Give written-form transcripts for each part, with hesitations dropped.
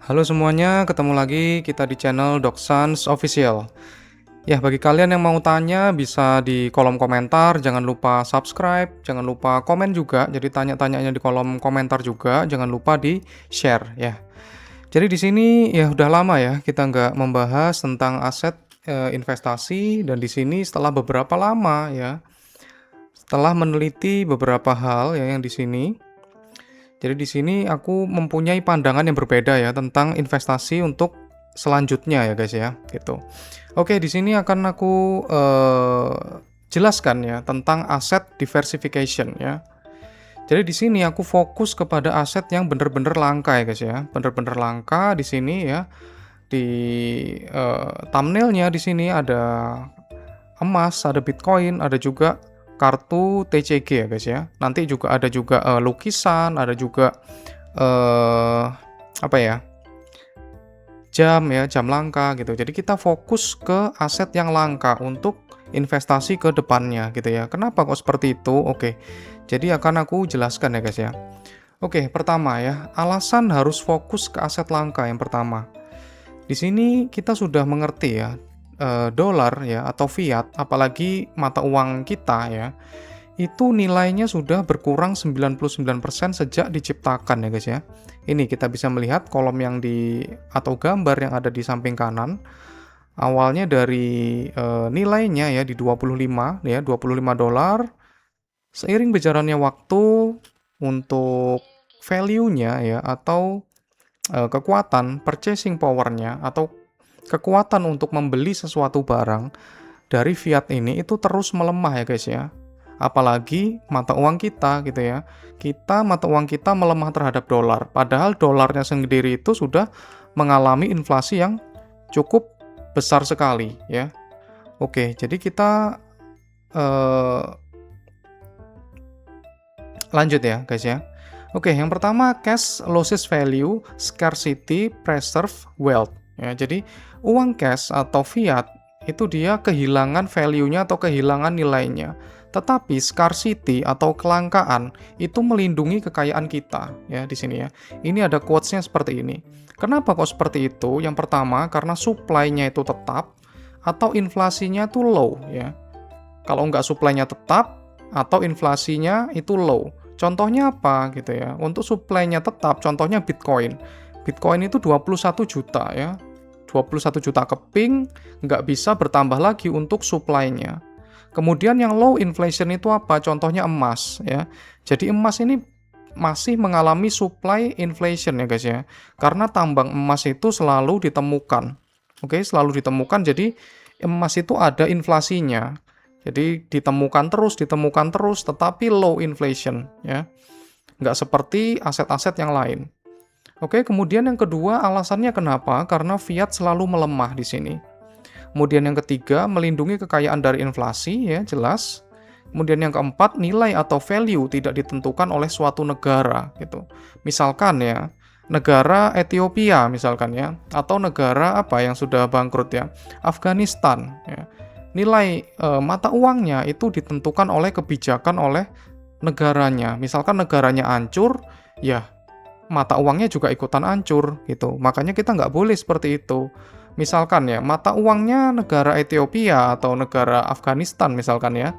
Halo semuanya, ketemu lagi kita di channel Doksans Official. Ya, bagi kalian yang mau tanya bisa di kolom komentar, jangan lupa subscribe, jangan lupa komen juga. Jadi tanya-tanyanya di kolom komentar juga, jangan lupa di share ya. Jadi di sini ya udah lama ya kita nggak membahas tentang aset investasi dan di sini setelah beberapa lama ya, setelah meneliti beberapa hal ya yang di sini. Jadi di sini aku mempunyai pandangan yang berbeda ya tentang investasi untuk selanjutnya ya guys ya, gitu. Oke, di sini akan aku jelaskan ya tentang aset diversification ya. Jadi di sini aku fokus kepada aset yang benar-benar langka ya guys ya, benar-benar langka di sini ya. Di thumbnailnya di sini ada emas, ada Bitcoin, ada juga kartu TCG ya guys ya. Nanti juga ada juga lukisan, ada juga apa ya? Jam ya, jam langka gitu. Jadi kita fokus ke aset yang langka untuk investasi ke depannya gitu ya. Kenapa kok seperti itu? Oke. Jadi akan aku jelaskan ya guys ya. Oke, pertama ya, alasan harus fokus ke aset langka yang pertama. Di sini kita sudah mengerti ya, dolar ya atau fiat, apalagi mata uang kita ya, itu nilainya sudah berkurang 99% sejak diciptakan ya guys ya. Ini kita bisa melihat kolom yang atau gambar yang ada di samping kanan. Awalnya dari nilainya ya di 25 ya, 25 dolar. Seiring berjalannya waktu untuk value-nya ya atau kekuatan purchasing power-nya atau kekuatan untuk membeli sesuatu barang dari fiat ini itu terus melemah ya guys ya. Apalagi mata uang kita gitu ya. Mata uang kita melemah terhadap dolar. Padahal dolarnya sendiri itu sudah mengalami inflasi yang cukup besar sekali ya. Oke, jadi kita lanjut ya guys ya. Oke, yang pertama cash loses value, scarcity preserve wealth. Ya, jadi uang cash atau fiat itu dia kehilangan value-nya atau kehilangan nilainya. Tetapi scarcity atau kelangkaan itu melindungi kekayaan kita ya di sini ya. Ini ada quotes-nya seperti ini. Kenapa kok seperti itu? Yang pertama karena supply-nya itu tetap atau inflasinya itu low ya. Kalau nggak supply-nya tetap atau inflasinya itu low. Contohnya apa gitu ya? Untuk supply-nya tetap, contohnya Bitcoin. Bitcoin itu 21 juta ya. 21 juta keping, nggak bisa bertambah lagi untuk supply-nya. Kemudian yang low inflation itu apa? Contohnya emas ya. Jadi emas ini masih mengalami supply inflation ya guys ya. Karena tambang emas itu selalu ditemukan. Oke, selalu ditemukan jadi emas itu ada inflasinya. Jadi ditemukan terus, tetapi low inflation ya. Nggak seperti aset-aset yang lain. Oke, kemudian yang kedua alasannya kenapa? Karena fiat selalu melemah di sini. Kemudian yang ketiga, melindungi kekayaan dari inflasi ya, jelas. Kemudian yang keempat, nilai atau value tidak ditentukan oleh suatu negara gitu. Misalkan ya, negara Ethiopia misalkan ya, atau negara apa yang sudah bangkrut ya, Afghanistan ya. Nilai mata uangnya itu ditentukan oleh kebijakan oleh negaranya. Misalkan negaranya hancur, ya mata uangnya juga ikutan hancur gitu. Makanya kita nggak boleh seperti itu. Misalkan ya, mata uangnya negara Ethiopia atau negara Afghanistan misalkan ya,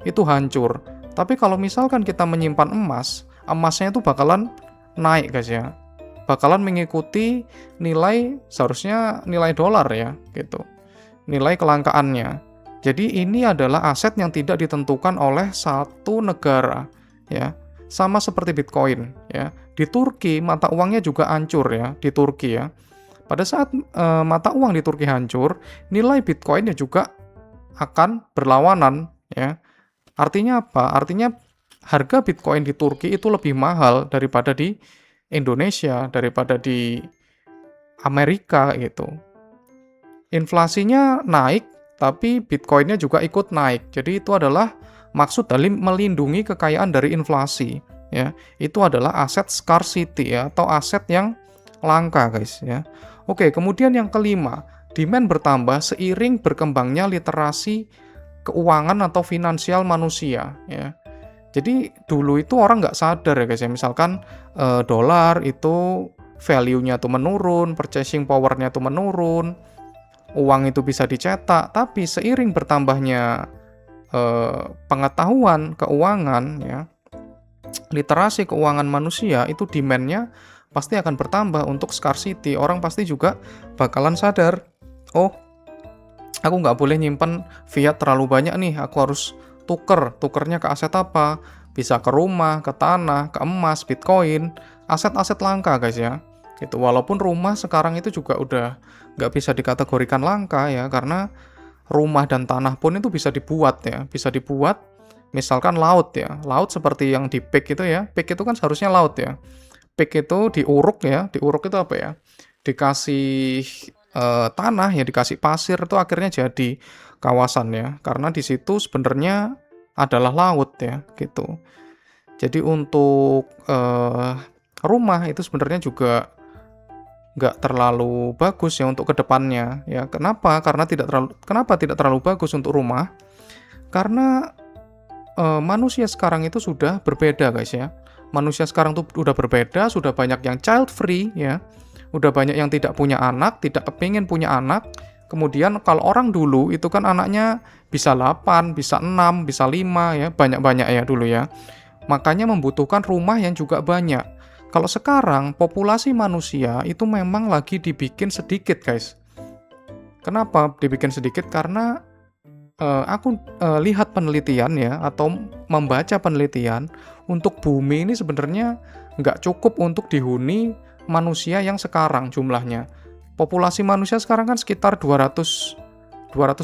itu hancur. Tapi kalau misalkan kita menyimpan emas, emasnya itu bakalan naik guys ya. Bakalan mengikuti seharusnya nilai dolar ya gitu. Nilai kelangkaannya. Jadi ini adalah aset yang tidak ditentukan oleh satu negara ya. Sama seperti Bitcoin ya. Di Turki mata uangnya juga hancur ya di Turki ya. Pada saat mata uang di Turki hancur, nilai Bitcoinnya juga akan berlawanan ya. Artinya apa? Artinya harga Bitcoin di Turki itu lebih mahal daripada di Indonesia, daripada di Amerika gitu. Inflasinya naik, tapi Bitcoin-nya juga ikut naik. Jadi itu adalah maksud dari melindungi kekayaan dari inflasi. Ya, itu adalah aset scarcity ya, atau aset yang langka guys ya. Oke, kemudian yang kelima, demand bertambah seiring berkembangnya literasi keuangan atau finansial manusia ya. Jadi dulu itu orang nggak sadar ya guys ya, misalkan dolar itu value-nya tuh menurun, purchasing power-nya tuh menurun, uang itu bisa dicetak, tapi seiring bertambahnya pengetahuan keuangan ya, literasi keuangan manusia itu demand-nya pasti akan bertambah untuk scarcity. Orang pasti juga bakalan sadar, oh aku nggak boleh nyimpen fiat terlalu banyak nih, aku harus tukernya ke aset apa? Bisa ke rumah, ke tanah, ke emas, bitcoin, aset-aset langka guys ya. Gitu. Walaupun rumah sekarang itu juga udah nggak bisa dikategorikan langka ya, karena rumah dan tanah pun itu bisa dibuat ya, bisa dibuat misalkan laut ya, laut seperti yang di Peak itu ya, Peak itu kan seharusnya laut ya, Peak itu diuruk ya, diuruk itu apa ya, dikasih tanah ya, dikasih pasir itu akhirnya jadi kawasan ya, karena di situ sebenarnya adalah laut ya, gitu. Jadi untuk rumah itu sebenarnya juga nggak terlalu bagus ya untuk kedepannya ya. Kenapa? Kenapa tidak terlalu bagus untuk rumah? Karena manusia sekarang itu sudah berbeda guys ya. Manusia sekarang tuh udah berbeda, sudah banyak yang child free ya. Udah banyak yang tidak punya anak, tidak kepingin punya anak. Kemudian kalau orang dulu itu kan anaknya bisa 8, bisa 6, bisa 5 ya, banyak-banyak ya dulu ya. Makanya membutuhkan rumah yang juga banyak. Kalau sekarang populasi manusia itu memang lagi dibikin sedikit guys. Kenapa dibikin sedikit? Karena aku lihat penelitian ya, atau membaca penelitian, untuk bumi ini sebenarnya nggak cukup untuk dihuni manusia yang sekarang jumlahnya. Populasi manusia sekarang kan sekitar 200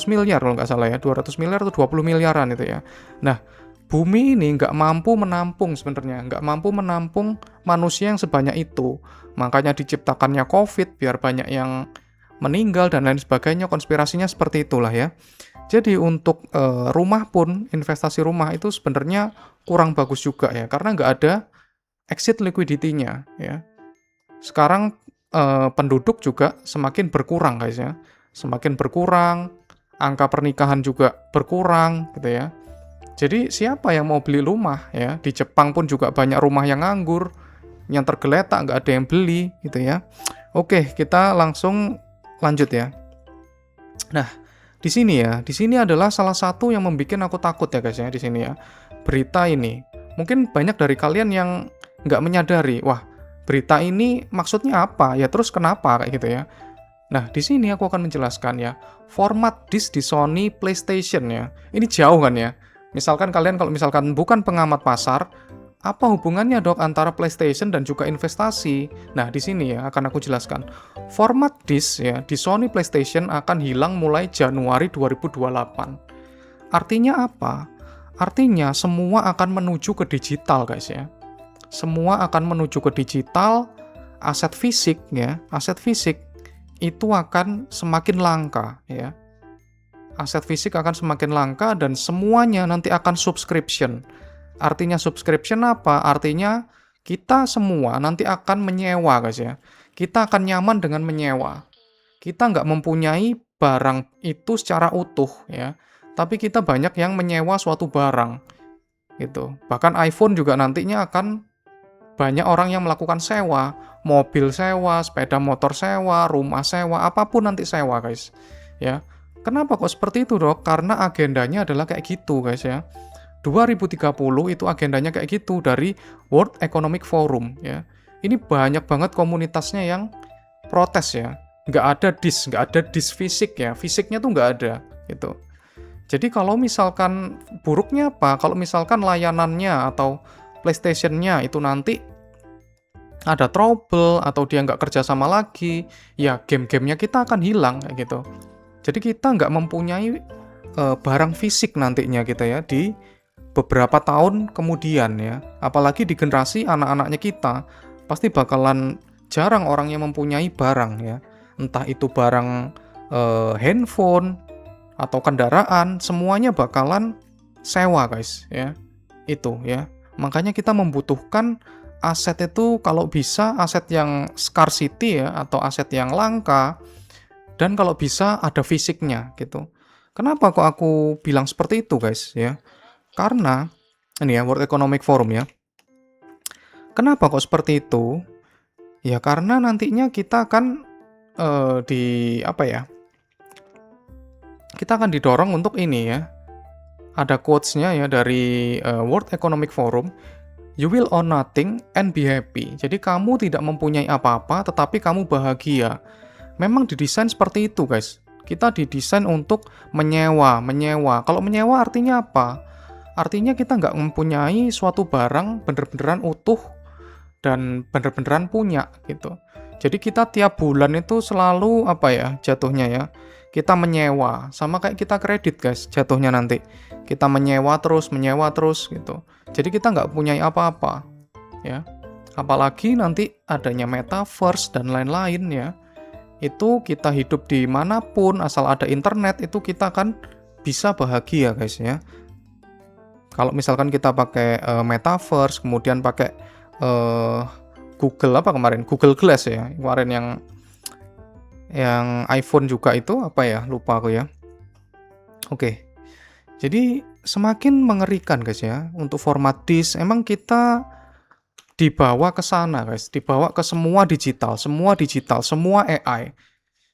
miliar kalau nggak salah ya, 200 miliar atau 20 miliaran itu ya. Nah, bumi ini nggak mampu menampung sebenarnya, nggak mampu menampung manusia yang sebanyak itu. Makanya diciptakannya COVID, biar banyak yang meninggal dan lain sebagainya, konspirasinya seperti itulah ya. Jadi untuk rumah pun, investasi rumah itu sebenarnya kurang bagus juga ya, karena nggak ada exit liquidity-nya ya. Sekarang penduduk juga semakin berkurang guys ya, semakin berkurang, angka pernikahan juga berkurang gitu ya. Jadi siapa yang mau beli rumah ya? Di Jepang pun juga banyak rumah yang nganggur, yang tergeletak, nggak ada yang beli gitu ya. Oke, kita langsung lanjut ya. Nah, di sini ya, di sini adalah salah satu yang membuat aku takut ya guys ya, di sini ya. Berita ini, mungkin banyak dari kalian yang nggak menyadari, wah berita ini maksudnya apa ya, terus kenapa kayak gitu ya. Nah, di sini aku akan menjelaskan ya, format disk di Sony PlayStation ya. Ini jauh kan ya. Misalkan kalian kalau misalkan bukan pengamat pasar, apa hubungannya dok antara PlayStation dan juga investasi? Nah, di sini ya akan aku jelaskan. Format disk ya di Sony PlayStation akan hilang mulai Januari 2028. Artinya apa? Artinya semua akan menuju ke digital guys ya. Semua akan menuju ke digital, aset fisik ya, aset fisik itu akan semakin langka ya. Aset fisik akan semakin langka dan semuanya nanti akan subscription. Artinya subscription apa? Artinya kita semua nanti akan menyewa guys ya. Kita akan nyaman dengan menyewa. Kita nggak mempunyai barang itu secara utuh ya. Tapi kita banyak yang menyewa suatu barang gitu. Bahkan iPhone juga nantinya akan banyak orang yang melakukan sewa. Mobil sewa, sepeda motor sewa, rumah sewa, apapun nanti sewa guys. Ya. Kenapa kok seperti itu dok? Karena agendanya adalah kayak gitu guys ya. 2030 itu agendanya kayak gitu dari World Economic Forum ya. Ini banyak banget komunitasnya yang protes ya. Nggak ada disk fisik ya. Fisiknya tuh nggak ada gitu. Jadi kalau misalkan buruknya apa? Kalau misalkan layanannya atau PlayStation-nya itu nanti ada trouble atau dia nggak kerja sama lagi, ya game-gamenya kita akan hilang kayak gitu. Jadi kita nggak mempunyai barang fisik nantinya kita ya di beberapa tahun kemudian ya. Apalagi di generasi anak-anaknya kita, pasti bakalan jarang orang yang mempunyai barang ya. Entah itu barang handphone atau kendaraan, semuanya bakalan sewa guys ya. Itu ya. Makanya kita membutuhkan aset itu kalau bisa aset yang scarcity ya, atau aset yang langka. Dan kalau bisa ada fisiknya gitu. Kenapa kok aku bilang seperti itu guys ya? Karena ini ya World Economic Forum ya. Kenapa kok seperti itu? Ya karena nantinya kita akan di apa ya? Kita akan didorong untuk ini ya. Ada quotes-nya ya dari World Economic Forum. You will own nothing and be happy. Jadi kamu tidak mempunyai apa-apa, tetapi kamu bahagia. Memang didesain seperti itu, guys. Kita didesain untuk menyewa. Kalau menyewa artinya apa? Artinya kita nggak mempunyai suatu barang bener-beneran utuh dan bener-beneran punya gitu. Jadi kita tiap bulan itu selalu apa ya jatuhnya ya? Kita menyewa, sama kayak kita kredit, guys, jatuhnya nanti. Kita menyewa terus gitu. Jadi kita nggak punya apa-apa, ya. Apalagi nanti adanya metaverse dan lain-lain ya. Itu kita hidup di manapun, asal ada internet, itu kita kan bisa bahagia, guys, ya. Kalau misalkan kita pakai metaverse, kemudian pakai Google apa kemarin? Google Glass ya, kemarin yang iPhone juga itu apa ya? Lupa aku ya. Oke. Jadi semakin mengerikan, guys, ya. Untuk format disk emang kita dibawa ke sana, guys. Dibawa ke semua digital, semua AI.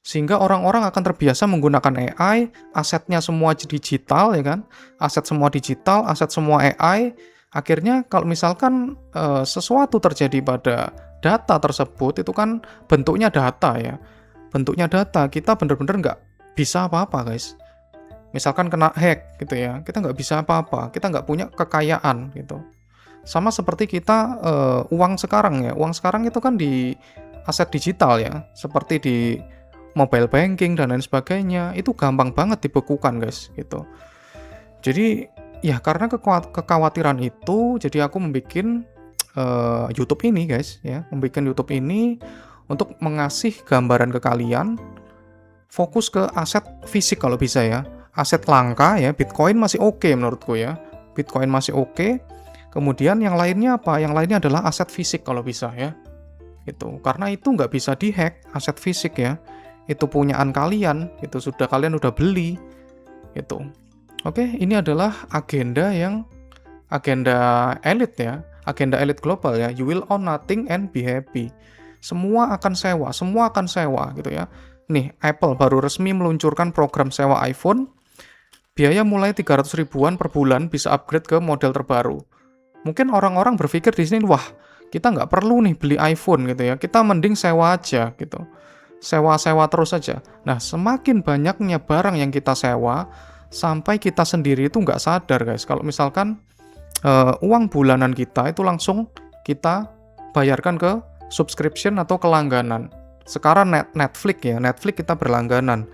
Sehingga orang-orang akan terbiasa menggunakan AI, asetnya semua digital ya kan? Aset semua digital, aset semua AI. Akhirnya kalau misalkan sesuatu terjadi pada data tersebut itu kan bentuknya data ya. Bentuknya data, kita bener-bener nggak bisa apa-apa, guys. Misalkan kena hack gitu ya, kita nggak bisa apa-apa, kita nggak punya kekayaan gitu. Sama seperti kita uang sekarang ya, uang sekarang itu kan di aset digital ya, seperti di mobile banking dan lain sebagainya, itu gampang banget dibekukan, guys gitu. Jadi ya karena kekhawatiran itu, jadi aku membuat YouTube ini, guys ya, membuat YouTube ini untuk mengasih gambaran ke kalian, fokus ke aset fisik kalau bisa ya. Aset langka ya, Bitcoin masih oke menurutku ya. Bitcoin masih oke. Kemudian yang lainnya apa? Yang lainnya adalah aset fisik kalau bisa ya. Itu karena itu nggak bisa dihack aset fisik ya. Itu punyaan kalian, itu kalian udah beli. Gitu. Oke, ini adalah agenda elit ya. Agenda elit global ya. You will own nothing and be happy. Semua akan sewa gitu ya. Nih, Apple baru resmi meluncurkan program sewa iPhone. Biaya mulai 300 ribuan per bulan bisa upgrade ke model terbaru. Mungkin orang-orang berpikir di sini, wah, kita nggak perlu nih beli iPhone gitu ya. Kita mending sewa aja gitu. Sewa-sewa terus aja. Nah, semakin banyaknya barang yang kita sewa, sampai kita sendiri itu nggak sadar, guys. Kalau misalkan uang bulanan kita itu langsung kita bayarkan ke subscription atau kelangganan. Sekarang Netflix ya, Netflix kita berlangganan.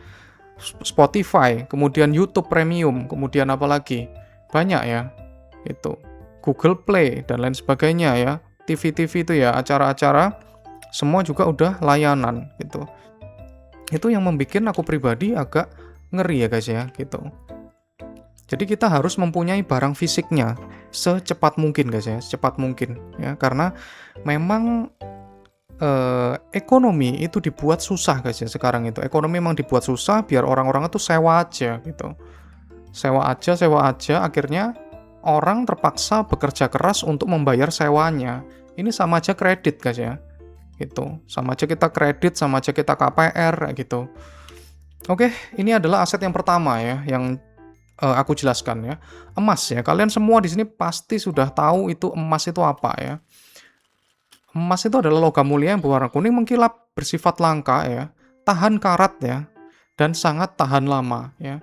Spotify, kemudian YouTube Premium, kemudian apa lagi? Banyak ya. Itu Google Play dan lain sebagainya ya. TV-TV itu ya, acara-acara semua juga udah layanan gitu. Itu yang membuat aku pribadi agak ngeri ya, guys ya, gitu. Jadi kita harus mempunyai barang fisiknya secepat mungkin, guys ya, secepat mungkin ya, karena memang ekonomi itu dibuat susah, guys ya, sekarang itu. Ekonomi memang dibuat susah biar orang-orang itu sewa aja gitu. Sewa aja, akhirnya orang terpaksa bekerja keras untuk membayar sewanya. Ini sama aja kredit, guys ya. Gitu. Sama aja kita kredit, sama aja kita KPR gitu. Oke, ini adalah aset yang pertama ya, yang aku jelaskan ya. Emas ya. Kalian semua di sini pasti sudah tahu itu emas itu apa ya. Emas itu adalah logam mulia yang berwarna kuning mengkilap, bersifat langka ya, tahan karat ya, dan sangat tahan lama ya.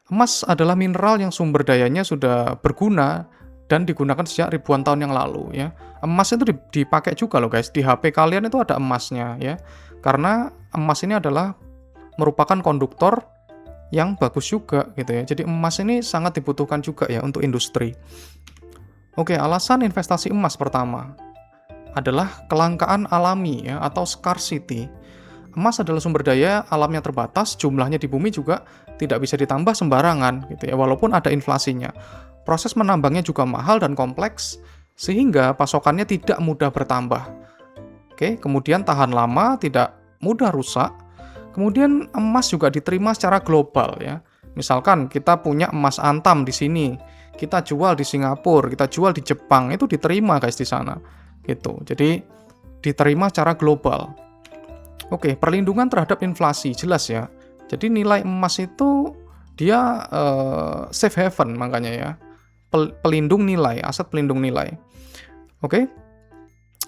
Emas adalah mineral yang sumber dayanya sudah berguna dan digunakan sejak ribuan tahun yang lalu ya. Emas itu dipakai juga loh, guys. Di HP kalian itu ada emasnya ya. Karena emas ini adalah merupakan konduktor yang bagus juga gitu ya. Jadi emas ini sangat dibutuhkan juga ya untuk industri. Oke, alasan investasi emas pertama adalah kelangkaan alami ya, atau scarcity. Emas adalah sumber daya alam yang terbatas, jumlahnya di bumi juga tidak bisa ditambah sembarangan gitu ya, walaupun ada inflasinya. Proses menambangnya juga mahal dan kompleks, sehingga pasokannya tidak mudah bertambah. Oke, kemudian tahan lama, tidak mudah rusak. Kemudian emas juga diterima secara global ya. Misalkan kita punya emas antam di sini, kita jual di Singapura, kita jual di Jepang, itu diterima, guys, di sana. Gitu. Jadi diterima secara global. Oke, perlindungan terhadap inflasi, jelas ya. Jadi nilai emas itu dia safe haven makanya ya. Pelindung nilai, aset pelindung nilai. Oke,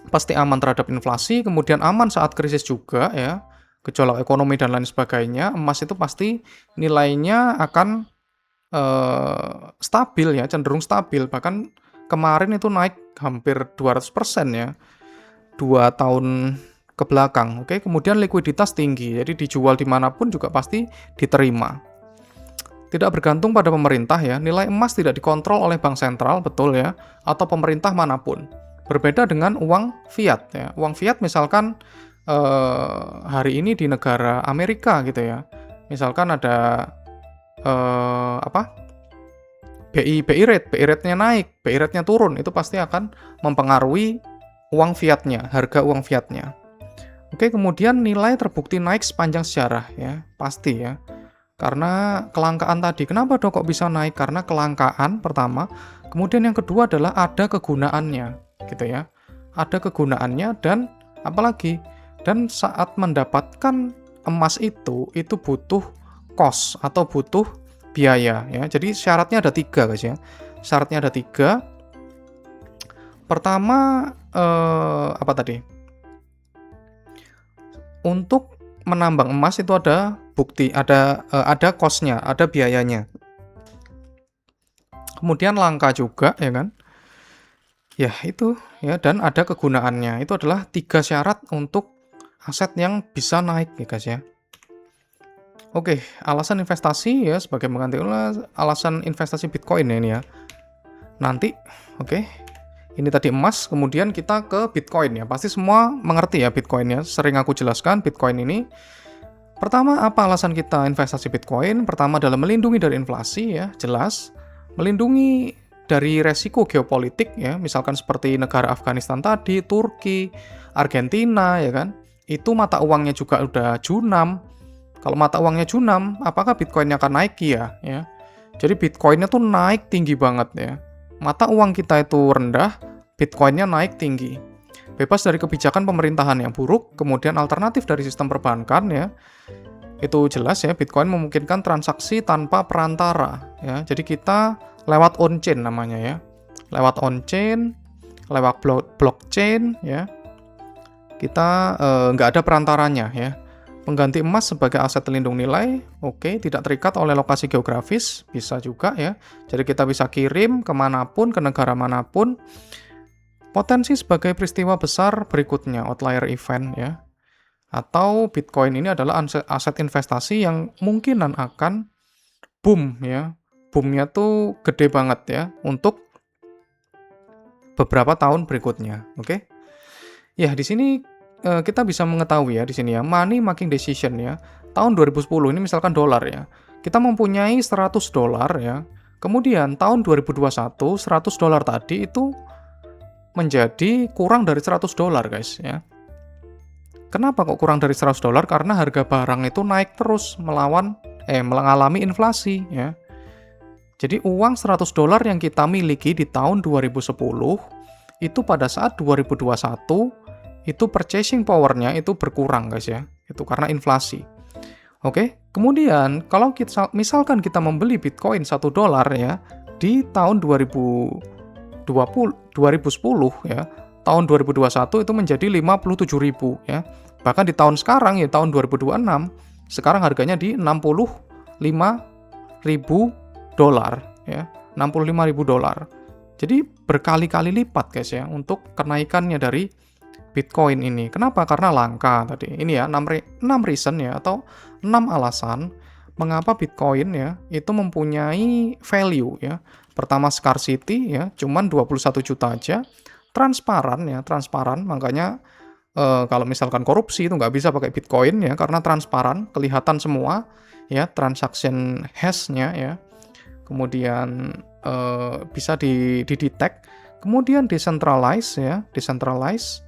pasti aman terhadap inflasi, kemudian aman saat krisis juga ya. Gejolak ekonomi dan lain sebagainya, emas itu pasti nilainya akan stabil ya, cenderung stabil. Bahkan kemarin itu naik hampir 200% ya, 2 tahun ke belakang. Oke, kemudian likuiditas tinggi, jadi dijual dimanapun juga pasti diterima. Tidak bergantung pada pemerintah ya, nilai emas tidak dikontrol oleh bank sentral, betul ya, atau pemerintah manapun. Berbeda dengan uang fiat ya. Uang fiat misalkan hari ini di negara Amerika gitu ya. Misalkan ada BI rate-nya naik, BI rate-nya turun, itu pasti akan mempengaruhi uang fiatnya, harga uang fiatnya. Oke, kemudian nilai terbukti naik sepanjang sejarah ya, pasti ya. Karena kelangkaan tadi. Kenapa dong kok bisa naik? Karena kelangkaan pertama, kemudian yang kedua adalah ada kegunaannya, gitu ya. Ada kegunaannya dan apalagi? Dan saat mendapatkan emas itu butuh cost atau butuh biaya ya. Jadi syaratnya ada 3 guys ya. Syaratnya ada 3. Pertama apa tadi? Untuk menambang emas itu ada bukti, ada cost-nya, ada biayanya. Kemudian langka juga ya kan? Ya itu ya, dan ada kegunaannya. Itu adalah 3 syarat untuk aset yang bisa naik ya guys ya. Oke, alasan investasi ya sebagai mengganti alasan investasi Bitcoin ya ini ya. Nanti, oke. Ini tadi emas, kemudian kita ke Bitcoin ya. Pasti semua mengerti ya Bitcoin ya. Sering aku jelaskan Bitcoin ini. Pertama, apa alasan kita investasi Bitcoin? Pertama adalah melindungi dari inflasi ya, jelas. Melindungi dari resiko geopolitik ya, misalkan seperti negara Afghanistan tadi, Turki, Argentina ya kan. Itu mata uangnya juga udah junam. Kalau mata uangnya junam, apakah Bitcoin-nya akan naik ya? Jadi Bitcoin-nya tuh naik tinggi banget ya. Mata uang kita itu rendah, Bitcoin-nya naik tinggi. Bebas dari kebijakan pemerintahan yang buruk, kemudian alternatif dari sistem perbankan ya. Itu jelas ya, Bitcoin memungkinkan transaksi tanpa perantara ya. Jadi kita lewat on-chain namanya ya. Lewat on-chain, lewat blockchain ya. Kita nggak ada perantaranya ya. Pengganti emas sebagai aset pelindung nilai, oke, tidak terikat oleh lokasi geografis, bisa juga ya. Jadi kita bisa kirim kemanapun, ke negara manapun. Potensi sebagai peristiwa besar berikutnya, outlier event ya. Atau Bitcoin ini adalah aset investasi yang mungkinan akan boom ya. Boomnya tuh gede banget ya, untuk beberapa tahun berikutnya, oke? Ya, di sini kita bisa mengetahui ya di sini ya, money making decision ya. Tahun 2010 ini misalkan dolar ya. Kita mempunyai $100 ya. Kemudian tahun 2021 $100 tadi itu menjadi kurang dari $100 guys ya. Kenapa kok kurang dari $100? Karena harga barang itu naik terus mengalami inflasi ya. Jadi uang $100 yang kita miliki di tahun 2010 itu pada saat 2021 itu purchasing power-nya itu berkurang guys ya. Itu karena inflasi. Oke, kemudian kalau misalkan kita membeli Bitcoin $1 ya di tahun 2010 ya, tahun 2021 itu menjadi 57.000 ya. Bahkan di tahun sekarang ya, tahun 2026, sekarang harganya di $65.000 ya, $65.000. Jadi berkali-kali lipat guys ya untuk kenaikannya dari Bitcoin ini. Kenapa? Karena langka tadi. Ini ya 6 reason ya, atau 6 alasan mengapa Bitcoin ya itu mempunyai value ya. Pertama, scarcity ya, cuman 21 juta aja. Transparan ya, transparan. Makanya kalau misalkan korupsi itu nggak bisa pakai Bitcoin ya, karena transparan, kelihatan semua ya, transaction hash-nya ya. Kemudian bisa didetect. Kemudian decentralized ya, decentralized.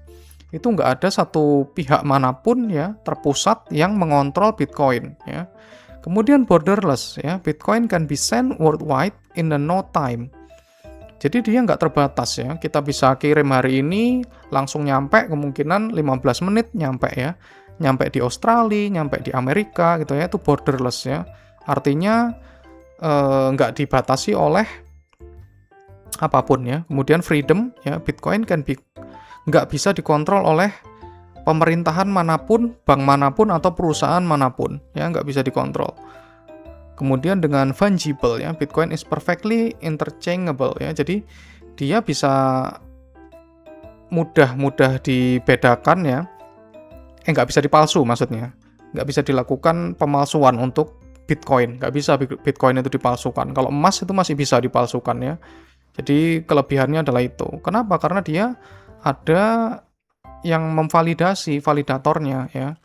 Itu nggak ada satu pihak manapun ya terpusat yang mengontrol Bitcoin ya. Kemudian borderless ya, Bitcoin can be sent worldwide in a no time. Jadi dia nggak terbatas ya. Kita bisa kirim hari ini, langsung nyampe kemungkinan 15 menit nyampe ya. Nyampe di Australia, nyampe di Amerika gitu ya, itu borderless ya. Artinya nggak dibatasi oleh apapun ya. Kemudian freedom ya, Bitcoin nggak bisa dikontrol oleh pemerintahan manapun, bank manapun, atau perusahaan manapun ya, nggak bisa dikontrol. Kemudian dengan fungible ya, Bitcoin is perfectly interchangeable ya. Jadi dia bisa mudah dibedakan ya. Nggak bisa dipalsu maksudnya. Nggak bisa dilakukan pemalsuan untuk Bitcoin. Nggak bisa Bitcoin itu dipalsukan. Kalau emas itu masih bisa dipalsukan ya. Jadi kelebihannya adalah itu. Kenapa? Karena dia ada yang memvalidasi, validatornya ya.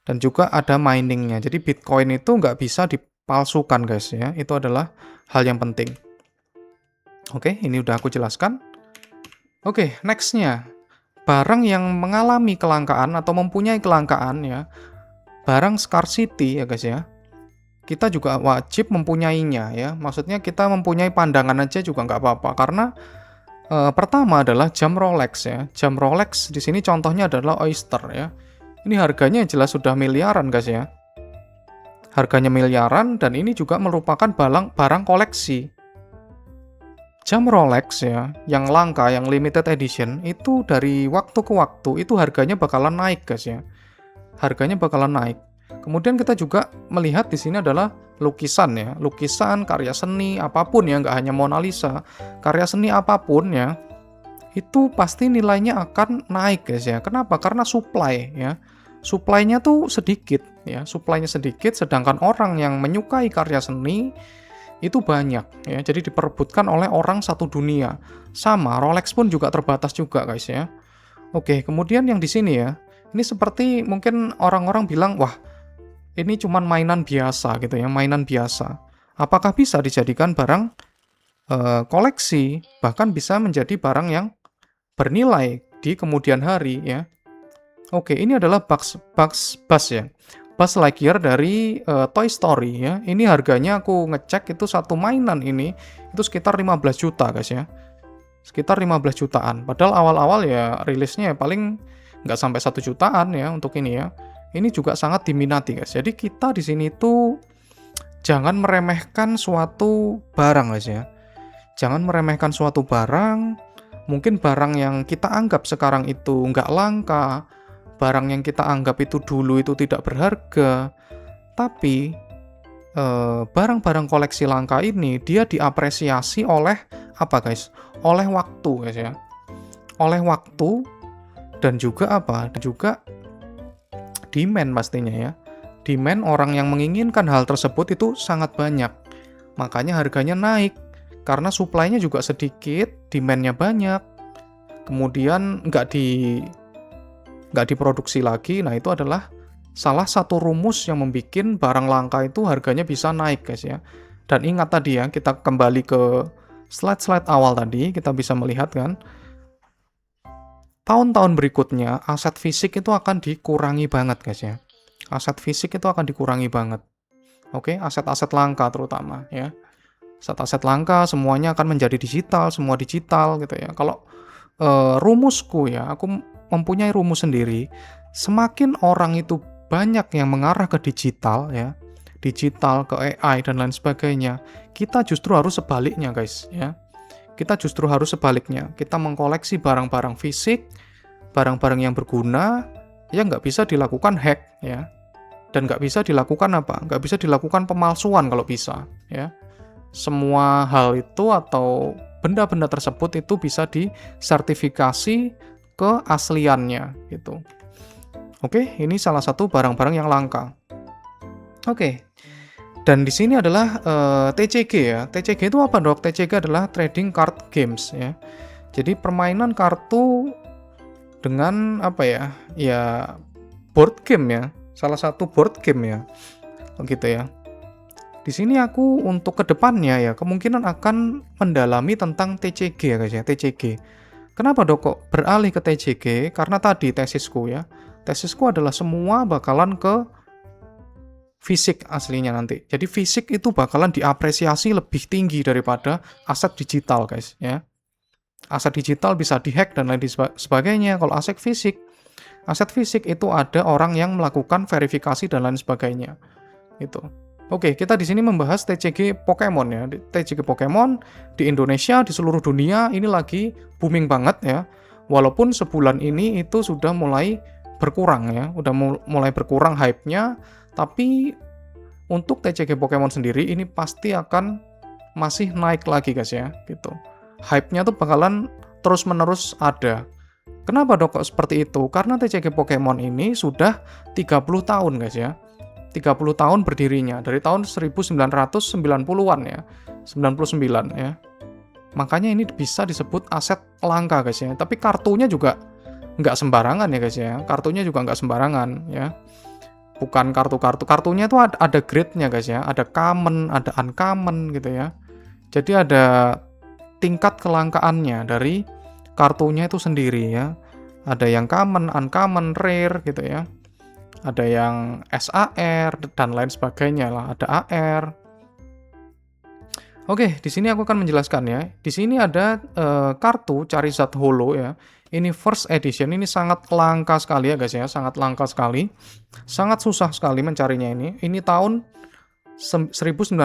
Dan juga ada miningnya. Jadi Bitcoin itu nggak bisa dipalsukan guys ya. Itu adalah hal yang penting. Oke, ini udah aku jelaskan. Oke, nextnya. Barang yang mengalami kelangkaan atau mempunyai kelangkaan ya. Barang scarcity ya guys ya. Kita juga wajib mempunyainya ya. Maksudnya kita mempunyai pandangan aja juga nggak apa-apa. Karena pertama adalah jam Rolex ya. Jam Rolex di sini contohnya adalah Oyster ya. Ini harganya jelas sudah miliaran guys ya. Harganya miliaran dan ini juga merupakan barang koleksi. Jam Rolex ya, yang langka, yang limited edition, itu dari waktu ke waktu itu harganya bakalan naik guys ya. Harganya bakalan naik. Kemudian kita juga melihat di sini adalah lukisan ya. Lukisan, karya seni, apapun ya, nggak hanya Mona Lisa. Karya seni apapun ya, itu pasti nilainya akan naik guys ya. Kenapa? Karena supply ya. Supply-nya tuh sedikit ya, supply-nya sedikit, sedangkan orang yang menyukai karya seni itu banyak ya. Jadi diperebutkan oleh orang satu dunia. Sama Rolex pun juga terbatas juga guys ya. Oke, kemudian yang di sini ya. Ini seperti mungkin orang-orang bilang, wah, ini cuman mainan biasa gitu ya, mainan biasa. Apakah bisa dijadikan barang koleksi, bahkan bisa menjadi barang yang bernilai di kemudian hari ya. Oke, ini adalah Buzz ya. Buzz Lightyear dari Toy Story ya. Ini harganya aku ngecek itu satu mainan ini itu sekitar 15 juta guys ya. Sekitar 15 jutaan. Padahal awal-awal ya rilisnya ya paling nggak sampai 1 jutaan ya untuk ini ya. Ini juga sangat diminati guys. Jadi kita di sini tuh jangan meremehkan suatu barang guys ya. Jangan meremehkan suatu barang. Mungkin barang yang kita anggap sekarang itu nggak langka, barang yang kita anggap itu dulu itu tidak berharga, tapi barang-barang koleksi langka ini dia diapresiasi oleh apa guys? Oleh waktu guys ya. Oleh waktu dan juga apa? Dan juga demand pastinya ya. Demand orang yang menginginkan hal tersebut itu sangat banyak. Makanya harganya naik. Karena supply-nya juga sedikit, demand-nya banyak. Kemudian nggak diproduksi lagi. Nah, itu adalah salah satu rumus yang membuat barang langka itu harganya bisa naik guys ya. Dan ingat tadi ya, kita kembali ke slide-slide awal tadi, kita bisa melihat kan, tahun-tahun berikutnya aset fisik itu akan dikurangi banget guys ya. Aset fisik itu akan dikurangi banget. Oke, aset-aset langka terutama ya. Aset-aset langka semuanya akan menjadi digital, semua digital gitu ya. Kalau rumusku ya, aku mempunyai rumus sendiri. Semakin orang itu banyak yang mengarah ke digital ya, digital ke AI dan lain sebagainya, kita justru harus sebaliknya guys ya. Kita justru harus sebaliknya. Kita mengkoleksi barang-barang fisik, barang-barang yang berguna, yang nggak bisa dilakukan hack ya. Dan nggak bisa dilakukan apa? Nggak bisa dilakukan pemalsuan kalau bisa ya. Semua hal itu atau benda-benda tersebut itu bisa disertifikasi keasliannya gitu. Oke, ini salah satu barang-barang yang langka. Oke. Dan di sini adalah TCG ya. TCG itu apa, Dok? TCG adalah trading card games ya. Jadi permainan kartu dengan apa ya? Ya board game ya. Salah satu board game ya. Begitu ya. Di sini aku untuk kedepannya ya kemungkinan akan mendalami tentang TCG ya guys ya, TCG. Kenapa Dok kok beralih ke TCG? Karena tadi tesisku ya. Tesisku adalah semua bakalan ke fisik aslinya nanti. Jadi fisik itu bakalan diapresiasi lebih tinggi daripada aset digital, guys, ya. Aset digital bisa dihack dan lain sebagainya. Kalau aset fisik itu ada orang yang melakukan verifikasi dan lain sebagainya. Itu. Oke, kita di sini membahas TCG Pokemon ya. TCG Pokemon di Indonesia, di seluruh dunia ini lagi booming banget ya. Walaupun sebulan ini itu sudah mulai berkurang ya, udah mulai berkurang hype-nya, tapi untuk TCG Pokemon sendiri ini pasti akan masih naik lagi guys ya, gitu. Hype-nya tuh bakalan terus-menerus ada. Kenapa dok kok seperti itu? Karena TCG Pokemon ini sudah 30 tahun guys ya. 30 tahun berdirinya, dari tahun 1990-an ya, 99 ya. Makanya ini bisa disebut aset langka guys ya. Tapi kartunya juga nggak sembarangan ya guys ya. Kartunya juga nggak sembarangan ya. Bukan kartunya itu ada grade-nya guys ya. Ada common, ada uncommon gitu ya. Jadi ada tingkat kelangkaannya dari kartunya itu sendiri ya. Ada yang common, uncommon, rare gitu ya. Ada yang SAR dan lain sebagainya lah, ada AR. Oke, di sini aku akan menjelaskan ya. Di sini ada kartu Charizard Holo ya. Ini first edition, ini sangat langka sekali ya guys ya, sangat langka sekali. Sangat susah sekali mencarinya ini. Ini tahun 1999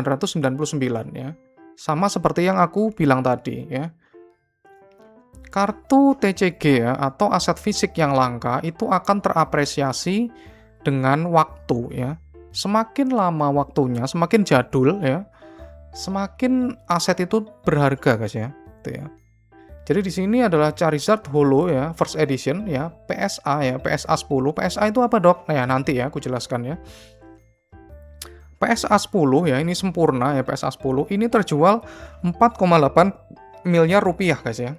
ya. Sama seperti yang aku bilang tadi ya. Kartu TCG ya atau aset fisik yang langka itu akan terapresiasi dengan waktu ya. Semakin lama waktunya, semakin jadul ya, semakin aset itu berharga guys ya. Gitu ya. Jadi di sini adalah Charizard Holo ya, first edition ya, PSA ya, PSA 10. PSA itu apa dok? Nah ya nanti ya aku jelaskan ya. PSA 10 ya, ini sempurna ya PSA 10. Ini terjual 4,8 miliar rupiah guys ya.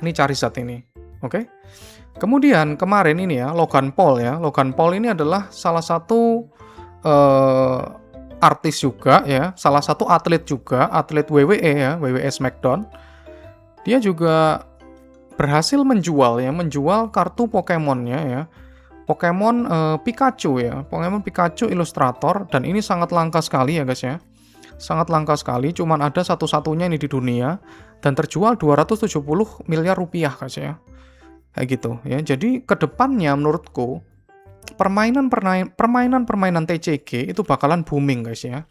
Ini Charizard ini. Oke. Kemudian kemarin ini ya, Logan Paul ya. Logan Paul ini adalah salah satu artis juga ya, salah satu atlet juga, atlet WWE ya, WWE SmackDown. Dia juga berhasil menjual kartu Pokemonnya ya. Pokemon Pikachu ya, Pokemon Pikachu Illustrator, dan ini sangat langka sekali ya guys ya. Sangat langka sekali, cuman ada satu-satunya ini di dunia dan terjual 270 miliar rupiah guys ya. Kayak gitu ya. Jadi kedepannya menurutku permainan TCG itu bakalan booming guys ya.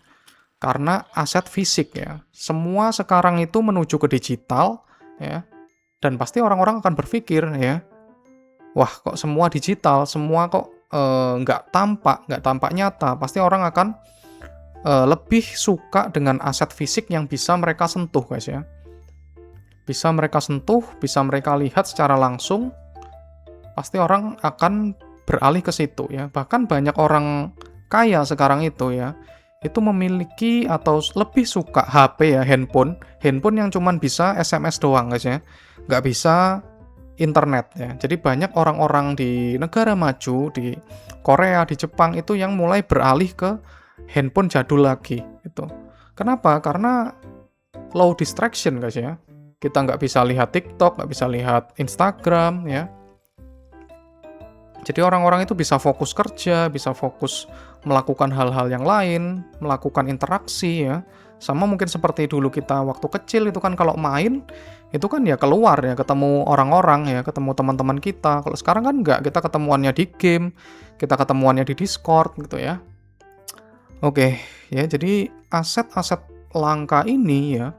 Karena aset fisik ya. Semua sekarang itu menuju ke digital ya. Dan pasti orang-orang akan berpikir ya, wah kok semua digital, semua kok nggak tampak nyata. Pasti orang akan lebih suka dengan aset fisik yang bisa mereka sentuh guys ya. Bisa mereka sentuh, bisa mereka lihat secara langsung, pasti orang akan beralih ke situ ya. Bahkan banyak orang kaya sekarang itu ya, itu memiliki atau lebih suka HP ya, handphone yang cuman bisa SMS doang guys ya, nggak bisa internet ya. Jadi banyak orang-orang di negara maju, di Korea, di Jepang itu yang mulai beralih ke handphone jadul lagi gitu. Kenapa? Karena low distraction guys ya. Kita nggak bisa lihat TikTok, nggak bisa lihat Instagram, ya. Jadi orang-orang itu bisa fokus kerja, bisa fokus melakukan hal-hal yang lain, melakukan interaksi, ya. Sama mungkin seperti dulu kita waktu kecil itu kan kalau main, itu kan ya keluar ya, ketemu orang-orang ya, ketemu teman-teman kita. Kalau sekarang kan nggak, kita ketemuannya di game, kita ketemuannya di Discord gitu ya. Oke, ya jadi aset-aset langka ini ya,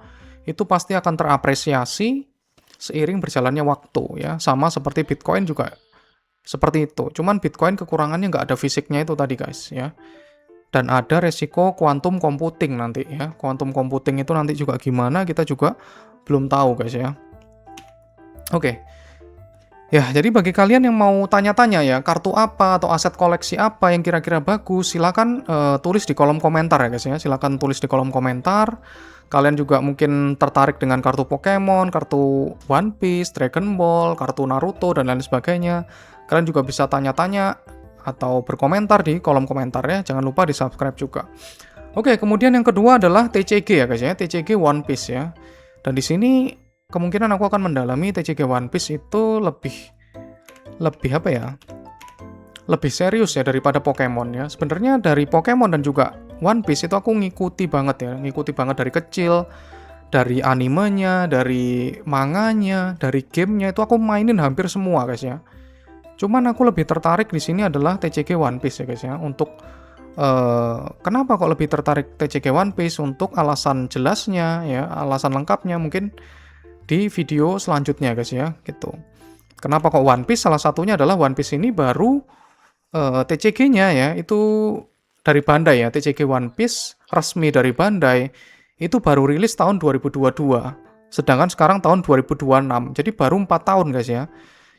itu pasti akan terapresiasi seiring berjalannya waktu ya. Sama seperti Bitcoin juga seperti itu. Cuman Bitcoin kekurangannya nggak ada fisiknya itu tadi guys ya. Dan ada resiko quantum computing nanti ya. Quantum computing itu nanti juga gimana kita juga belum tahu guys ya. Oke. Ya, jadi bagi kalian yang mau tanya-tanya ya, kartu apa atau aset koleksi apa yang kira-kira bagus, silakan tulis di kolom komentar ya guys ya. Silakan tulis di kolom komentar. Kalian juga mungkin tertarik dengan kartu Pokemon, kartu One Piece, Dragon Ball, kartu Naruto, dan lain sebagainya. Kalian juga bisa tanya-tanya atau berkomentar di kolom komentar ya. Jangan lupa di-subscribe juga. Oke, kemudian yang kedua adalah TCG ya guys ya. TCG One Piece ya. Dan di sini kemungkinan aku akan mendalami TCG One Piece itu lebih apa ya? lebih serius ya daripada Pokemon ya. Sebenarnya dari Pokemon dan juga One Piece itu aku ngikuti banget ya, ngikuti banget dari kecil, dari animenya, dari manganya, dari gamenya itu aku mainin hampir semua guys ya. Cuman aku lebih tertarik di sini adalah TCG One Piece ya guys ya. Untuk kenapa kok lebih tertarik TCG One Piece? Untuk alasan jelasnya ya, alasan lengkapnya mungkin di video selanjutnya guys ya, gitu. Kenapa kok One Piece? Salah satunya adalah One Piece ini baru TCG-nya ya, itu dari Bandai ya, TCG One Piece resmi dari Bandai, itu baru rilis tahun 2022. Sedangkan sekarang tahun 2026, jadi baru 4 tahun guys ya.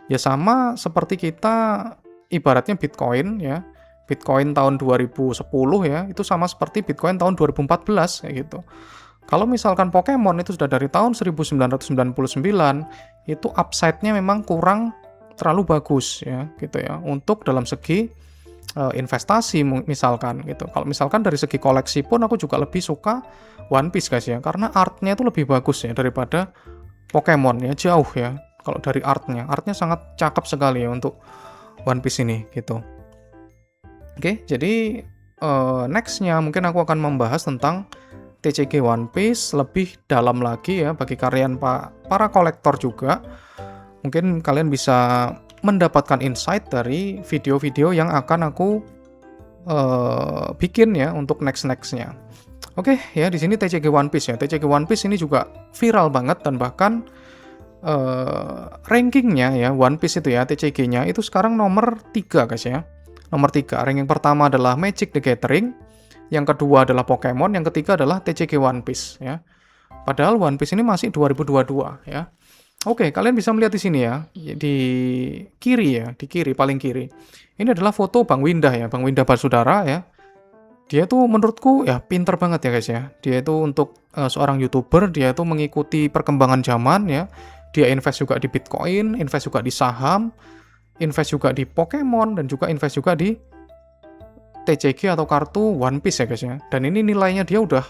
Ya sama seperti kita ibaratnya Bitcoin ya. Bitcoin tahun 2010 ya, itu sama seperti Bitcoin tahun 2014 kayak gitu. Kalau misalkan Pokemon itu sudah dari tahun 1999, itu upside-nya memang kurang terlalu bagus ya, gitu ya. Untuk dalam segi investasi misalkan gitu. Kalau misalkan dari segi koleksi pun aku juga lebih suka One Piece guys ya, karena art-nya itu lebih bagus ya daripada Pokemon ya, jauh ya. Kalau dari art-nya sangat cakep sekali ya untuk One Piece ini gitu. Oke, jadi next-nya mungkin aku akan membahas tentang TCG One Piece lebih dalam lagi ya bagi kalian para kolektor juga. Mungkin kalian bisa mendapatkan insight dari video-video yang akan aku bikin ya untuk next-nya. Oke, ya di sini TCG One Piece ya. TCG One Piece ini juga viral banget dan bahkan rankingnya ya One Piece itu ya TCG-nya itu sekarang nomor 3 guys ya. Nomor 3. Ranking pertama adalah Magic the Gathering. Yang kedua adalah Pokemon, yang ketiga adalah TCG One Piece ya. Padahal One Piece ini masih 2022 ya. Oke, kalian bisa melihat di sini ya, di kiri ya, di kiri paling kiri. Ini adalah foto Bang Windah ya, Bang Windah Basudara ya. Dia tuh menurutku ya pinter banget ya guys ya. Dia itu untuk seorang YouTuber, dia itu mengikuti perkembangan zaman ya. Dia invest juga di Bitcoin, invest juga di saham, invest juga di Pokemon dan juga invest juga di TCG atau kartu One Piece ya guys ya. Dan ini nilainya dia udah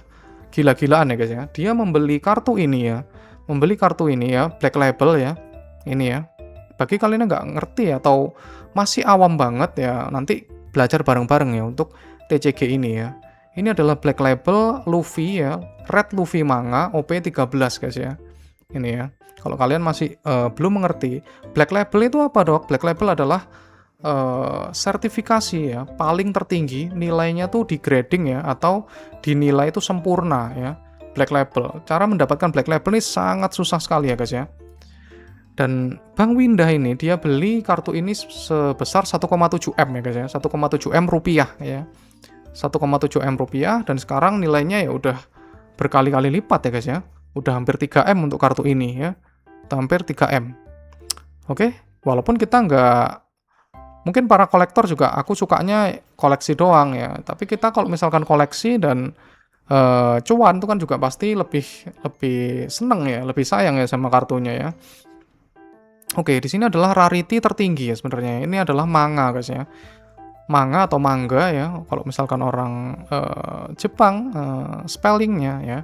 gila-gilaan ya guys ya. Dia membeli kartu ini ya. Membeli kartu ini ya, Black Label ya. Ini ya. Bagi kalian yang nggak ngerti atau masih awam banget ya, nanti belajar bareng-bareng ya untuk TCG ini ya. Ini adalah Black Label Luffy ya. Red Luffy manga OP13 guys ya. Ini ya. Kalau kalian masih belum mengerti, Black Label itu apa dok? Black Label adalah sertifikasi ya paling tertinggi, nilainya tuh di grading ya atau dinilai itu sempurna ya, Black Label. Cara mendapatkan Black Label ini sangat susah sekali ya guys ya. Dan Bang Windah ini dia beli kartu ini sebesar 1,7 M ya guys ya, 1,7 M rupiah ya, 1,7 M rupiah, dan sekarang nilainya ya udah berkali-kali lipat ya guys ya, udah hampir 3 M untuk kartu ini ya, hampir 3 M. Oke, walaupun kita nggak, mungkin para kolektor juga, aku sukanya koleksi doang ya. Tapi kita kalau misalkan koleksi dan cuan itu kan juga pasti lebih seneng ya, lebih sayang ya sama kartunya ya. Oke, di sini adalah rarity tertinggi ya sebenarnya. Ini adalah manga guys ya. Manga atau manga ya. Kalau misalkan orang Jepang spellingnya ya.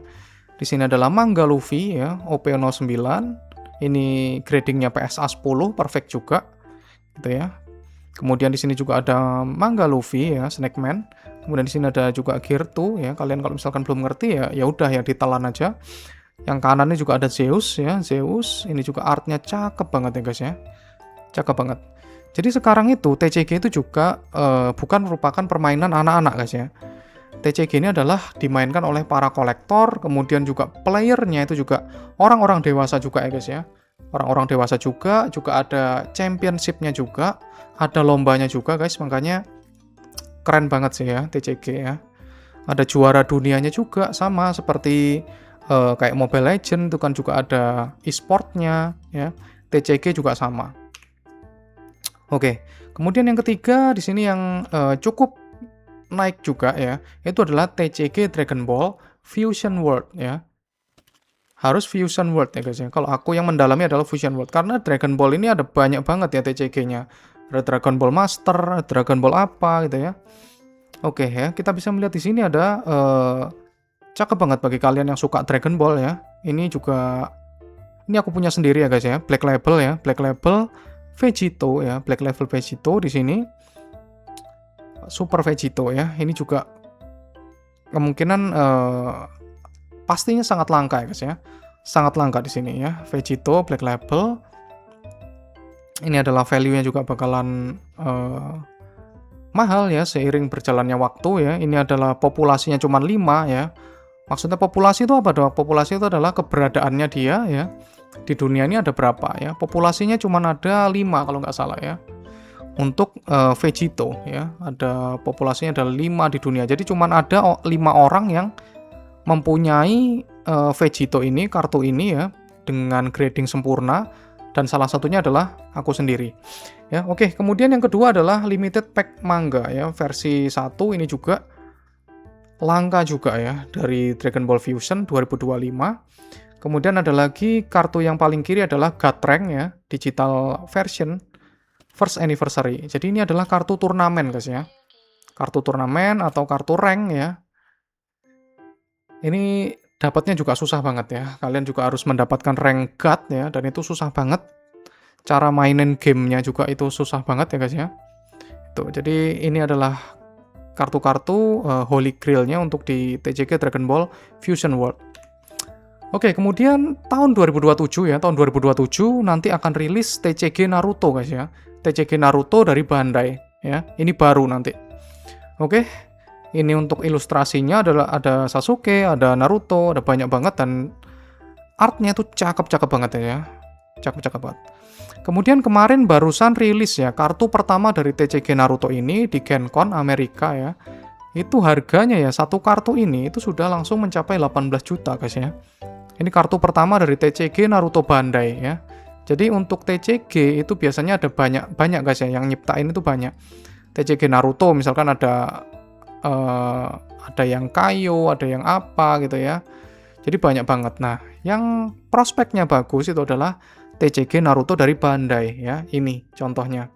Di sini adalah manga Luffy ya, OP09. Ini gradingnya PSA 10, perfect juga gitu ya. Kemudian di sini juga ada manga Luffy ya, Snakeman. Kemudian di sini ada juga Gear 2 ya. Kalian kalau misalkan belum ngerti ya udah ya ditelan aja. Yang kanannya juga ada Zeus ya, Zeus. Ini juga artnya cakep banget ya guys ya. Cakep banget. Jadi sekarang itu TCG itu juga bukan merupakan permainan anak-anak guys ya. TCG ini adalah dimainkan oleh para kolektor, kemudian juga playernya itu juga orang-orang dewasa juga ya guys ya. Orang-orang dewasa juga ada championship-nya juga, ada lombanya juga guys, makanya keren banget sih ya TCG ya. Ada juara dunianya juga, sama seperti kayak Mobile Legends itu kan juga ada e-sportnya ya. TCG juga sama. Oke, kemudian yang ketiga di sini yang cukup naik juga ya, itu adalah TCG Dragon Ball Fusion World ya. Harus Fusion World ya guys ya. Kalau aku yang mendalami adalah Fusion World, karena Dragon Ball ini ada banyak banget ya TCG-nya. Ada Dragon Ball Master, Dragon Ball apa gitu ya. Oke ya, kita bisa melihat di sini ada cakep banget bagi kalian yang suka Dragon Ball ya. Ini juga, ini aku punya sendiri ya guys ya, Black Label ya, Black Label Vegito ya, Black Label Vegito di sini. Super Vegito ya. Ini juga kemungkinan pastinya sangat langka ya guys ya. Sangat langka di sini ya. Vegito Black Label. Ini adalah value-nya juga bakalan mahal ya seiring berjalannya waktu ya. Ini adalah populasinya cuma 5 ya. Maksudnya populasi itu apa dong? Populasi itu adalah keberadaannya dia ya. Di dunia ini ada berapa ya? Populasinya cuma ada 5 kalau nggak salah ya. Untuk Vegito ya, ada populasinya ada 5 di dunia. Jadi cuma ada 5 orang yang mempunyai Vegito ini, kartu ini ya, dengan grading sempurna. Dan salah satunya adalah aku sendiri. Ya, oke. Kemudian yang kedua adalah limited pack manga ya, versi 1 ini juga langka juga ya dari Dragon Ball Fusion 2025. Kemudian ada lagi kartu yang paling kiri adalah God Rank ya, digital version first anniversary. Jadi ini adalah kartu turnamen guys ya. Kartu turnamen atau kartu rank ya. Ini dapatnya juga susah banget ya. Kalian juga harus mendapatkan rank God ya, dan itu susah banget. Cara mainin gamenya juga itu susah banget ya guys ya. Tuh, jadi ini adalah kartu-kartu Holy Grail-nya untuk di TCG Dragon Ball Fusion World. Oke, kemudian tahun 2027 ya, tahun 2027 nanti akan rilis TCG Naruto guys ya. TCG Naruto dari Bandai ya. Ini baru nanti. Oke. Ini untuk ilustrasinya adalah ada Sasuke, ada Naruto, ada banyak banget dan artnya tuh cakep-cakep banget ya. Cakep-cakep banget. Kemudian kemarin barusan rilis ya kartu pertama dari TCG Naruto ini di GenCon Amerika ya. Itu harganya ya satu kartu ini itu sudah langsung mencapai 18 juta guys ya. Ini kartu pertama dari TCG Naruto Bandai ya. Jadi untuk TCG itu biasanya ada banyak guys ya yang nyiptain itu banyak. TCG Naruto misalkan ada yang Kaio, ada yang apa gitu ya. Jadi banyak banget. Nah, yang prospeknya bagus itu adalah TCG Naruto dari Bandai ya. Ini contohnya.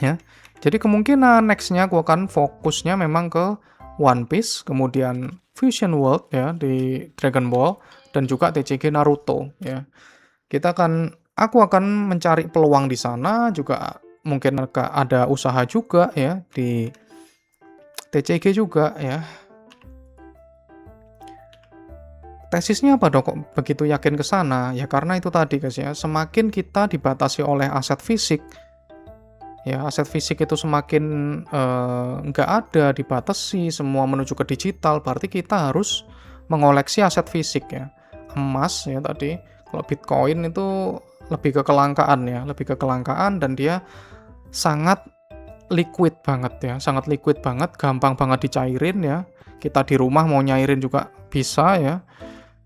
Ya. Jadi kemungkinan next-nya aku akan fokusnya memang ke One Piece, kemudian Fusion World ya di Dragon Ball dan juga TCG Naruto ya. Aku akan mencari peluang di sana, juga mungkin ada usaha juga ya di TCG juga ya. Tesisnya apa dong kok begitu yakin ke sana? Ya karena itu tadi guys ya, semakin kita dibatasi oleh aset fisik, ya aset fisik itu semakin nggak ada, dibatasi, semua menuju ke digital, berarti kita harus mengoleksi aset fisik ya. Emas ya tadi, kalau Bitcoin itu lebih ke kelangkaan ya, lebih ke kelangkaan dan dia sangat liquid banget ya, sangat liquid banget, gampang banget dicairin ya. Kita di rumah mau nyairin juga bisa ya.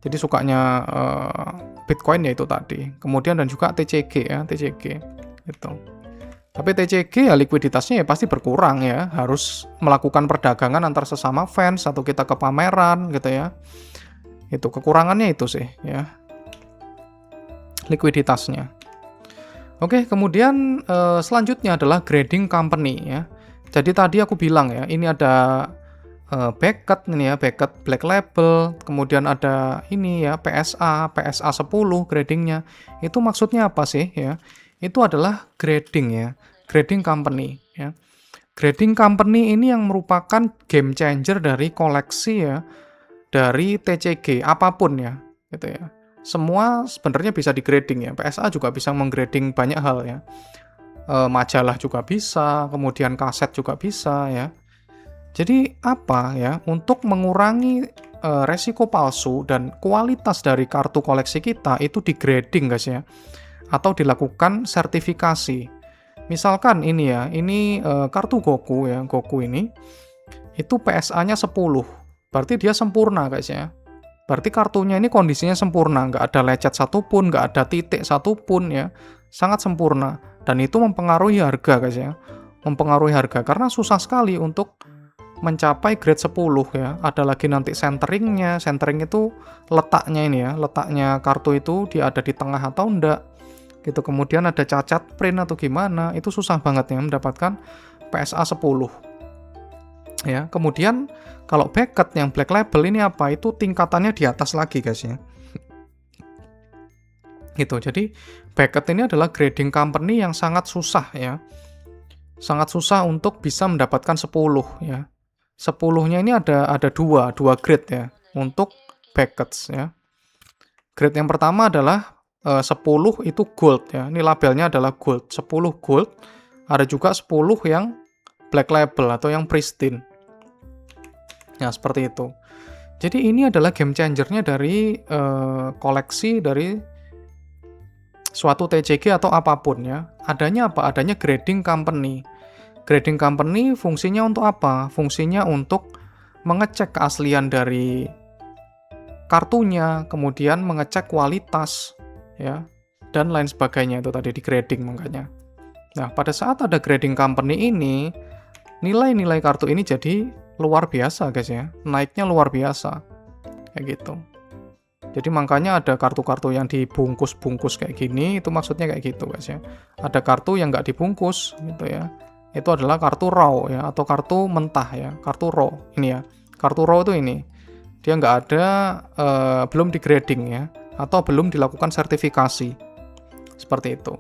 Jadi sukanya Bitcoin ya itu tadi. Kemudian dan juga TCG ya, TCG gitu. Tapi TCG ya likuiditasnya ya pasti berkurang ya, harus melakukan perdagangan antar sesama fans atau kita ke pameran gitu ya. Itu kekurangannya itu sih ya. Likuiditasnya. Oke, kemudian selanjutnya adalah grading company ya. Jadi tadi aku bilang ya, ini ada Beckett ini ya, Beckett Black Label, kemudian ada ini ya PSA 10 gradingnya. Itu maksudnya apa sih ya? Itu adalah grading ya, grading company ya. Grading company ini yang merupakan game changer dari koleksi ya, dari TCG apapun ya, gitu ya. Semua sebenarnya bisa di grading ya. PSA juga bisa menggrading banyak hal ya. Majalah juga bisa, kemudian kaset juga bisa ya. Jadi apa ya? Untuk mengurangi resiko palsu dan kualitas dari kartu koleksi kita itu di grading guys ya. Atau dilakukan sertifikasi. Misalkan ini ya, ini kartu Goku ya, Goku ini itu PSA-nya 10. Berarti dia sempurna guys ya. Berarti kartunya ini kondisinya sempurna, nggak ada lecet satupun, nggak ada titik satupun ya. Sangat sempurna. Dan itu mempengaruhi harga guys ya. Mempengaruhi harga karena susah sekali untuk mencapai grade 10 ya. Ada lagi nanti centeringnya. Centering itu letaknya ini ya. Letaknya kartu itu dia ada di tengah atau enggak. Gitu. Kemudian ada cacat print atau gimana. Itu susah banget ya mendapatkan PSA 10. Ya, kemudian kalau Beckett yang Black Label ini apa? Itu tingkatannya di atas lagi guys ya. Gitu. Jadi Beckett ini adalah grading company yang sangat susah ya. sangat susah untuk bisa mendapatkan 10 ya. 10-nya ini ada dua grade ya untuk Beckett's ya. Grade yang pertama adalah 10 itu gold ya. Ini labelnya adalah gold. 10 gold. Ada juga 10 yang black label atau yang pristine. Nah, seperti itu. Jadi ini adalah game changer-nya dari koleksi dari suatu TCG atau apapun ya. Adanya apa? Adanya grading company. Grading company fungsinya untuk apa? Fungsinya untuk mengecek keaslian dari kartunya, kemudian mengecek kualitas ya, dan lain sebagainya. Itu tadi di grading makanya. Nah, pada saat ada grading company ini, nilai-nilai kartu ini jadi luar biasa guys ya, naiknya luar biasa kayak gitu. Jadi makanya ada kartu-kartu yang dibungkus-bungkus kayak gini, itu maksudnya kayak gitu guys ya. Ada kartu yang nggak dibungkus gitu ya, itu adalah kartu raw ya, atau kartu mentah ya, kartu raw ini ya. Kartu raw itu ini, dia nggak ada, belum di grading ya, atau belum dilakukan sertifikasi seperti itu.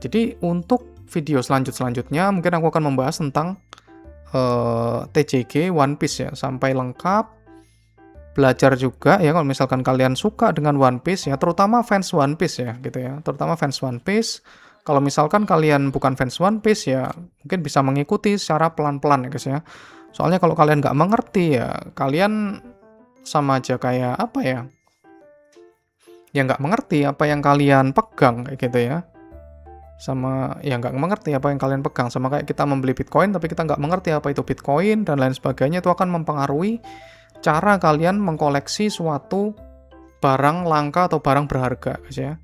Jadi untuk video selanjutnya mungkin aku akan membahas tentang TCG One Piece ya, sampai lengkap, belajar juga ya kalau misalkan kalian suka dengan One Piece ya, terutama fans One Piece ya gitu ya, terutama fans One Piece. Kalau misalkan kalian bukan fans One Piece ya, mungkin bisa mengikuti secara pelan-pelan ya guys ya. Soalnya kalau kalian nggak mengerti ya, kalian sama aja kayak apa ya, ya nggak mengerti apa yang kalian pegang kayak gitu ya. Sama ya nggak mengerti apa yang kalian pegang, sama kayak kita membeli Bitcoin tapi kita nggak mengerti apa itu Bitcoin dan lain sebagainya, itu akan mempengaruhi cara kalian mengkoleksi suatu barang langka atau barang berharga guys ya.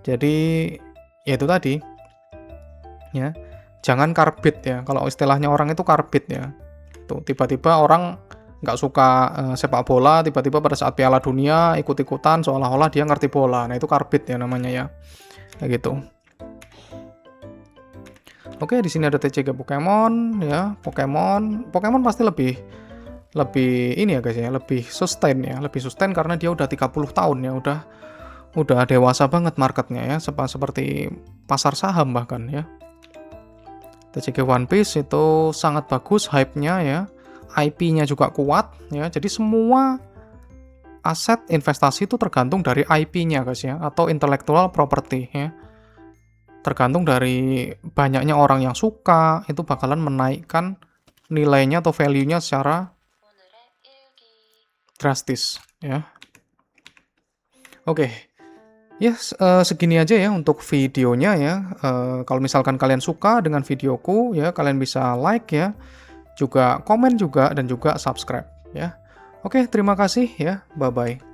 Jadi ya itu tadi ya, jangan karbit ya, kalau istilahnya orang itu karbit ya. Tuh tiba-tiba orang nggak suka sepak bola, tiba-tiba pada saat Piala Dunia ikut-ikutan seolah-olah dia ngerti bola. Nah itu karbit ya namanya ya, kayak gitu. Oke, di sini ada TCG Pokemon ya. Pokemon pasti lebih ini ya guys ya, lebih sustain ya, lebih sustain karena dia udah 30 tahun ya, udah dewasa banget marketnya ya, seperti pasar saham bahkan ya. TCG One Piece itu sangat bagus hype-nya ya. IP-nya juga kuat ya. Jadi semua aset investasi itu tergantung dari IP-nya guys ya, atau intellectual property ya. Tergantung dari banyaknya orang yang suka, itu bakalan menaikkan nilainya atau value-nya secara drastis ya. Oke. Ya, segini aja ya untuk videonya ya. Kalau misalkan kalian suka dengan videoku ya, kalian bisa like ya, juga komen juga, dan juga subscribe ya. Oke, terima kasih ya. Bye-bye.